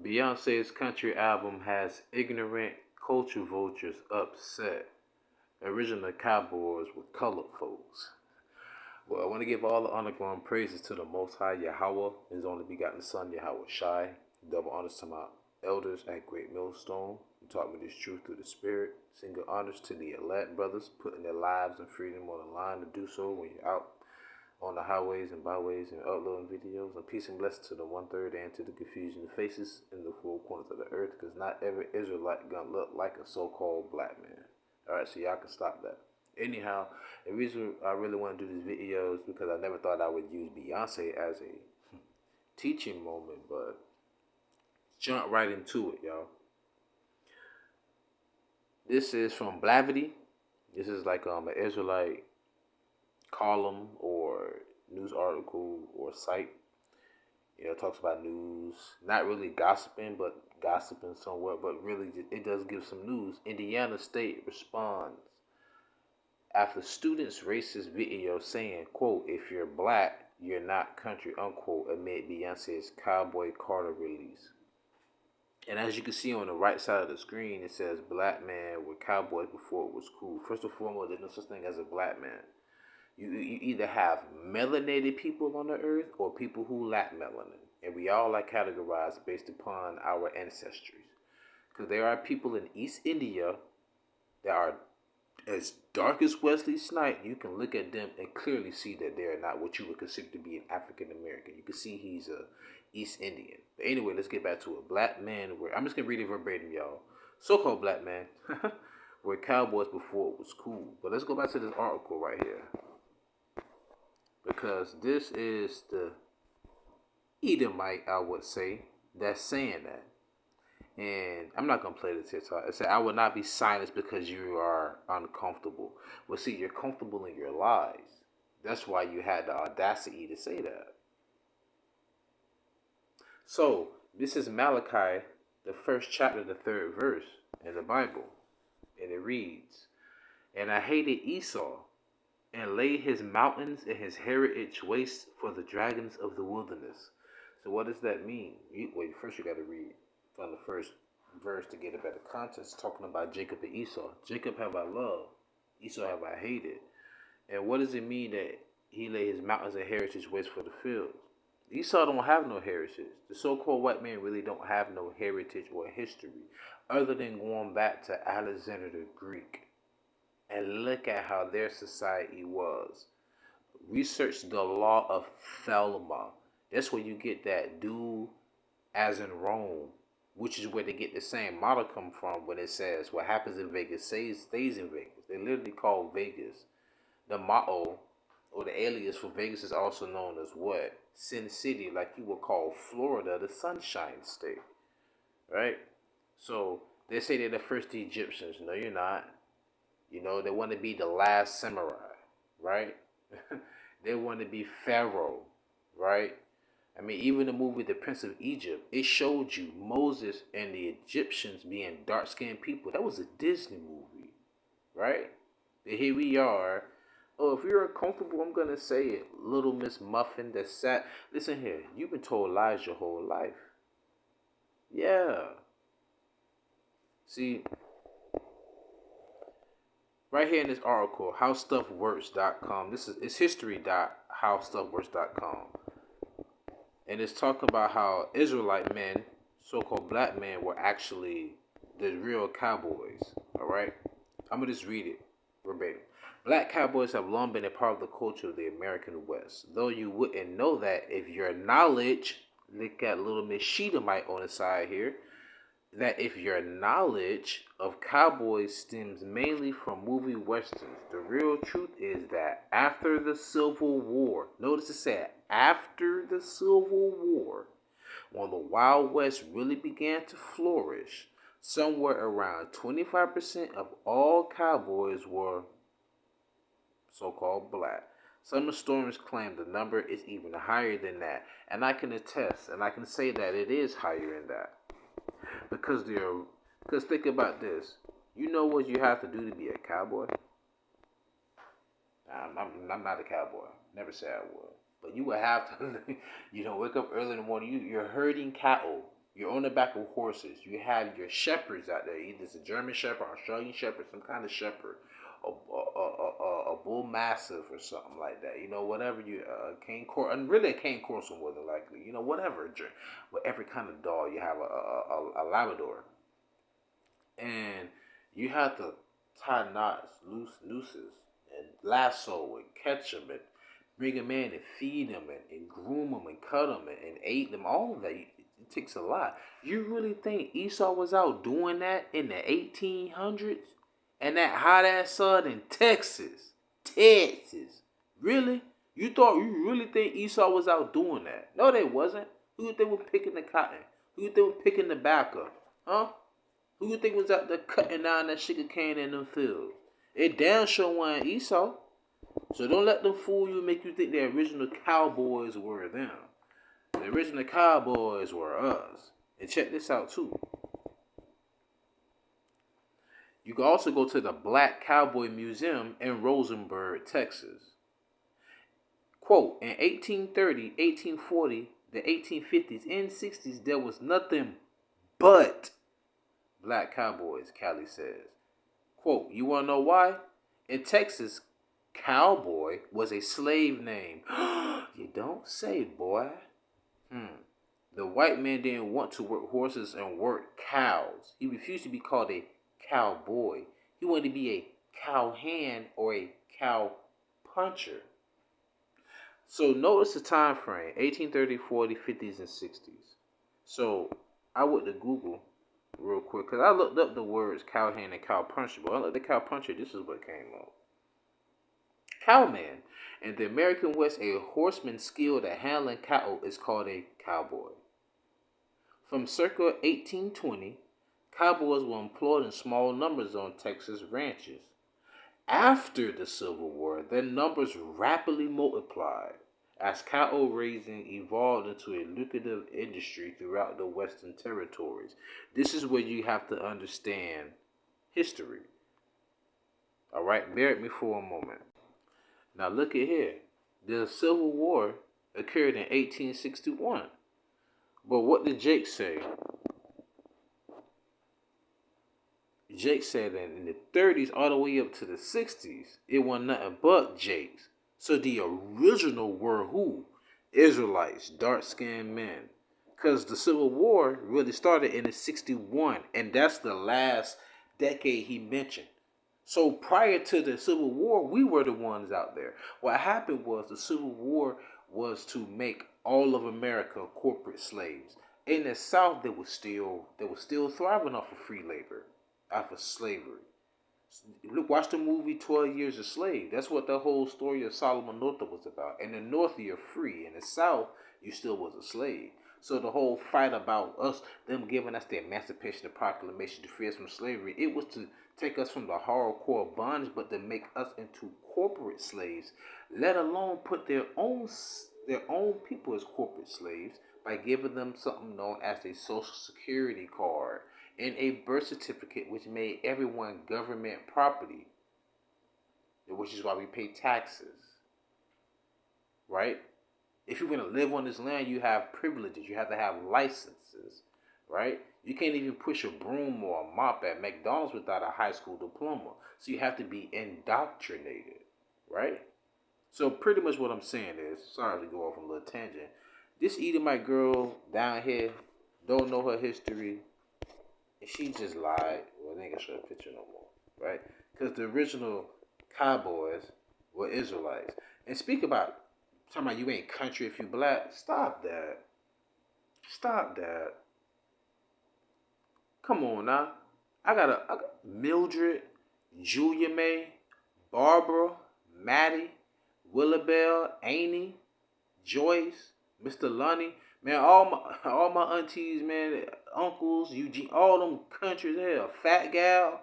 Beyonce's country album has ignorant culture vultures upset. Original Cowboys with colored folks. Well, I want to give all the honor, glory, and praises to the Most High Yahawah, His only begotten Son, YAHAWASHI. Double honors to my elders at Great Millstone, who taught me this truth through the Spirit. Single honors to the elect brothers, putting their lives and freedom on the line to do so when you're out on the highways and byways and uploading videos. And peace and blessings to the 1/3 and to the confusion of faces in the four corners of the earth, because not every Israelite gonna look like a so-called black man. Alright, so y'all can stop that. Anyhow, the reason I really want to do this video is because I never thought I would use Beyonce as a teaching moment, but jump right into it, y'all. This is from Blavity. This is like an Israelite column or news article or site. It talks about news, not really gossiping, but gossiping somewhat, but really it does give some news. Indiana State responds after students' racist video saying, quote, "If you're black, you're not country," unquote, amid Beyonce's Cowboy Carter release. And as you can see on the right side of the screen, it says black man with cowboys before it was cool. First and foremost, there's no such thing as a black man. You either have melanated people on the earth or people who lack melanin. And we all are categorized based upon our ancestries. Because there are people in East India that are as dark as Wesley Snipes. You can look at them and clearly see that they're not what you would consider to be an African American. You can see he's a East Indian. But anyway, let's get back to it. Black man, I'm just going to read it verbatim, y'all. So-called black man were cowboys before it was cool. But let's go back to this article right here. Because this is the Edomite, I would say, that's saying that. And I'm not going to play the TikTok. It said, "I will not be silenced because you are uncomfortable." Well, see, you're comfortable in your lies. That's why you had the audacity to say that. So, this is Malachi, the first chapter, the 3rd verse in the Bible. And it reads, "And I hated Esau, and laid his mountains and his heritage waste for the dragons of the wilderness." So what does that mean? Wait, first you got to read from the first verse to get a better context. Talking about Jacob and Esau. Jacob have I loved, Esau have I hated. And what does it mean that he laid his mountains and heritage waste for the fields? Esau don't have no heritage. The so-called white man really don't have no heritage or history other than going back to Alexander the Greek. And look at how their society was. Research the law of Thelma. That's where you get that do as in Rome, which is where they get the same model come from when it says what happens in Vegas stays in Vegas. They literally call Vegas. The motto or the alias for Vegas is also known as what? Sin City, like you would call Florida the Sunshine State. Right? So they say they're the first Egyptians. No, you're not. They want to be the last samurai, right? They want to be Pharaoh, right? I mean, even the movie The Prince of Egypt, it showed you Moses and the Egyptians being dark-skinned people. That was a Disney movie, right? But here we are. Oh, if you're uncomfortable, I'm going to say it. Little Miss Muffin that sat... Listen here, you've been told lies your whole life. Yeah. See... Right here in this article, howstuffworks.com. It's history.howstuffworks.com. And it's talking about how Israelite men, so-called black men, were actually the real cowboys. Alright? I'm going to just read it verbatim. "Black cowboys have long been a part of the culture of the American West. Though you wouldn't know that if your knowledge," look at little Miss Sheetamite on the side here, "that if your knowledge of cowboys stems mainly from movie westerns, the real truth is that after the Civil War," notice it said after the Civil War, when the Wild West really began to flourish, somewhere around 25% of all cowboys were so-called black. Some historians claim the number is even higher than that, and I can attest, and I can say that it is higher than that. Because think about this. You know what you have to do to be a cowboy? I'm not a cowboy. Never said I would. But you would have to, wake up early in the morning. You're herding cattle. You're on the back of horses. You have your shepherds out there. Either it's a German shepherd, Australian shepherd, some kind of shepherd, a bull mastiff or something like that. You know, whatever you cane corso, and really a cane corso more than likely. You know, whatever kind of dog you have a Labrador, and you have to tie knots, nooses, and lasso and catch them and bring them in and feed them and groom them and cut them and eat them. All of that. It takes a lot. You really think Esau was out doing that in the 1800s? And that hot ass sun in Texas? Really? You really think Esau was out doing that? No, they wasn't. Who you think was picking the cotton? Who you think was picking the tobacco? Huh? Who you think was out there cutting down that sugar cane in them fields? It damn sure wasn't Esau. So don't let them fool you and make you think the original cowboys were them. The original Cowboys were us. And check this out too. You can also go to the Black Cowboy Museum in Rosenberg, Texas. Quote, in 1830, 1840, the 1850s and 60s, there was nothing but black cowboys, Callie says. Quote, you want to know why? In Texas, cowboy was a slave name. You don't say, boy. The white man didn't want to work horses and work cows. He refused to be called a cowboy. He wanted to be a cowhand or a cow puncher. So notice the time frame, 1830, 40, 50s, and 60s. So I went to Google real quick because I looked up the words cowhand and cow puncher. But I looked at the cow puncher, this is what came up. Cowman. In the American West, a horseman skilled at handling cattle is called a cowboy. From circa 1820, cowboys were employed in small numbers on Texas ranches. After the Civil War, their numbers rapidly multiplied as cattle raising evolved into a lucrative industry throughout the Western territories. This is where you have to understand history. All right, bear with me for a moment. Now look at here. The Civil War occurred in 1861. But what did Jake say? Jake said that in the 30s all the way up to the 60s, it wasn't nothing but Jakes. So the original were who? Israelites, dark-skinned men. Because the Civil War really started in the 61, and that's the last decade he mentioned. So prior to the Civil War, we were the ones out there. What happened was the Civil War was to make all of America corporate slaves. In the South, they were still thriving off of free labor, off of slavery. Look, watch the movie 12 Years a Slave. That's what the whole story of Solomon North was about. In the North, you're free. In the South, you still was a slave. So the whole fight about us, them giving us the Emancipation, the Proclamation to free us from slavery, it was to take us from the hardcore bondage, but to make us into corporate slaves, let alone put their own people as corporate slaves by giving them something known as a Social Security card and a birth certificate, which made everyone government property, which is why we pay taxes, right? If you're going to live on this land, you have privileges. You have to have licenses, right? You can't even push a broom or a mop at McDonald's without a high school diploma. So you have to be indoctrinated, right? So pretty much what I'm saying is, sorry to go off on a little tangent, this Edomite girl down here don't know her history, and she just lied. Well, they ain't gonna show a picture no more, right? Because the original cowboys were Israelites. And speak about talking about you ain't country if you black. Stop that. Stop that. Come on now. I got Mildred, Julia May, Barbara, Maddie, Willabelle, Amy, Joyce, Mr. Lunny. Man, all my aunties, man, uncles, Eugene, all them countries here. Fat Gal.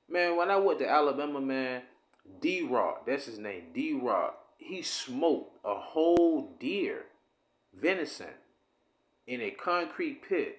Man, when I went to Alabama, man, D-Rock, that's his name, D-Rock. He smoked a whole deer, venison, in a concrete pit.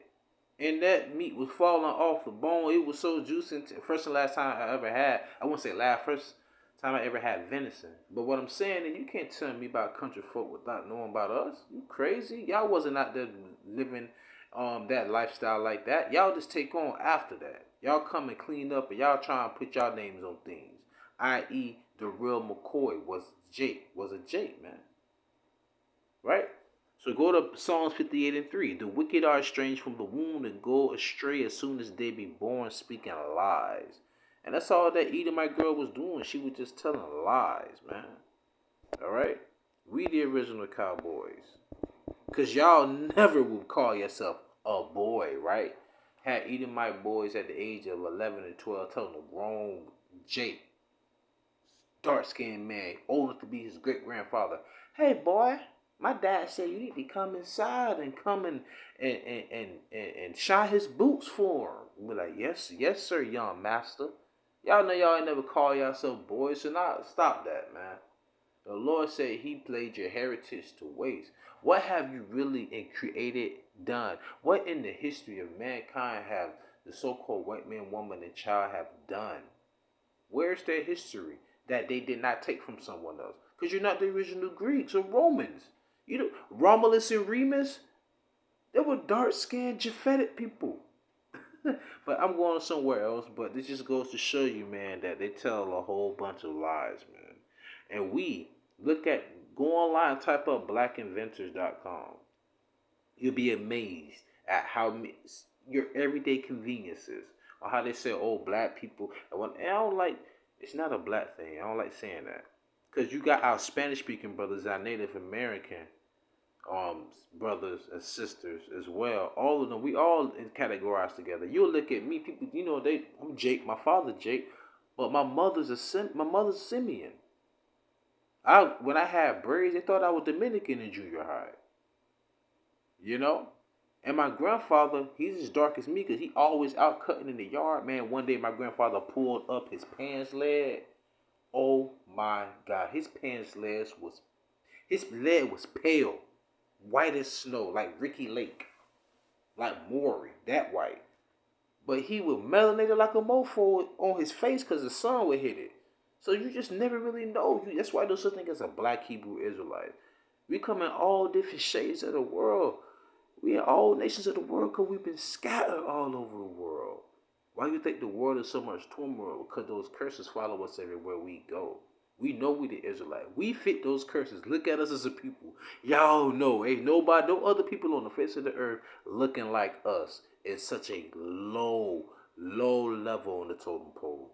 And that meat was falling off the bone. It was so juicy. First and last time I ever had, I wouldn't say last, first time I ever had venison. But what I'm saying is you can't tell me about country folk without knowing about us. You crazy? Y'all wasn't out there living that lifestyle like that. Y'all just take on after that. Y'all come and clean up and y'all try and put y'all names on things. I.e. the real McCoy was a Jake, man. Right? So go to Psalms 58:3. The wicked are estranged from the womb and go astray as soon as they be born, speaking lies. And that's all that Edomite girl was doing. She was just telling lies, man. Alright? We the original Cowboys. Because y'all never would call yourself a boy, right? Had Edomite boys at the age of 11 and 12 telling a grown Jake, dark-skinned man, old enough to be his great-grandfather, hey, boy, my dad said you need to come inside and come and shine his boots for him. We're like, yes, sir, young master. Y'all know y'all ain't never call yourself boys, so now stop that, man. The Lord said he played your heritage to waste. What have you really created done? What in the history of mankind have the so-called white man, woman, and child have done? Where's their history that they did not take from someone else? Because you're not the original Greeks or Romans. You know, Romulus and Remus, they were dark-skinned, Japhetic people. But I'm going somewhere else. But this just goes to show you, man, that they tell a whole bunch of lies, man. And go online, type up blackinventors.com. You'll be amazed at how your everyday conveniences, or how they say, oh, black people. And I don't like, it's not a black thing. I don't like saying that. Because you got our Spanish-speaking brothers, our Native American brothers and sisters as well. All of them, we all categorized together. You'll look at me, people, you know, I'm Jake, my father Jake, but my mother's Simeon. When I had braids, they thought I was Dominican in junior high. You know? And my grandfather, he's as dark as me because he always out cutting in the yard. Man, one day my grandfather pulled up his pants leg. Oh my God. His leg was pale. White as snow, like Ricky Lake. Like Maury, that white. But he would melanate it like a mofo on his face because the sun would hit it. So you just never really know. That's why there's such thing as a black Hebrew Israelite. We come in all different shades of the world. We in all nations of the world because we've been scattered all over the world. Why do you think the world is so much turmoil? Because those curses follow us everywhere we go. We know we the Israelite. We fit those curses. Look at us as a people. Y'all know, ain't no other people on the face of the earth looking like us in such a low level on the totem pole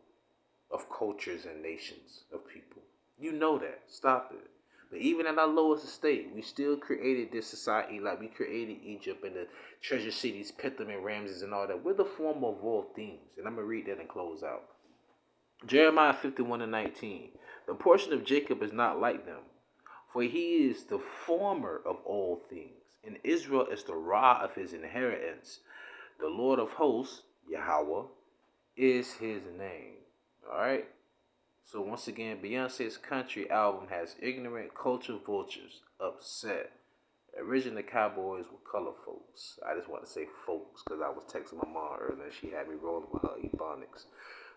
of cultures and nations of people. You know that. Stop it. But even at our lowest estate, we still created this society like we created Egypt and the treasure cities, Pithom and Ramses and all that. We're the form of all things. And I'm going to read that and close out. Jeremiah 51:19. The portion of Jacob is not like them, for he is the former of all things, and Israel is the Ra of his inheritance. The Lord of hosts, YAHAWAH, is his name. Alright? So once again, Beyonce's country album has ignorant culture vultures upset. Originally, Cowboys were color folks. I just want to say folks because I was texting my mom earlier and she had me rolling with her ebonics.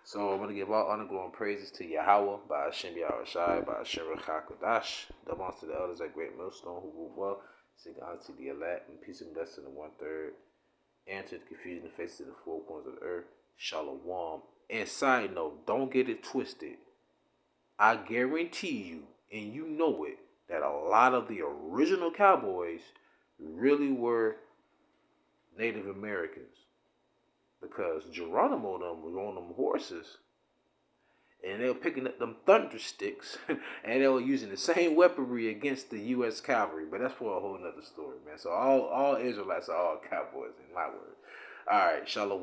So I'm going to give all honor, glory, and praises to YAHAWAH by HASHEM YAHAWASHI by YASHARAHLA QADASH. Double honors to the elders at Great Millstone who rule well. Sing honor to the elect and peace and blessing in 1/3. Answer the confusion and faces of the four corners of the earth. Shalom. And side note, don't get it twisted. I guarantee you, and you know it, that a lot of the original Cowboys really were Native Americans. Because Geronimo them was on them horses. And they were picking up them thunder sticks. And they were using the same weaponry against the U.S. cavalry. But that's for a whole nother story, man. So all Israelites are all Cowboys in my word. Alright, Shalom.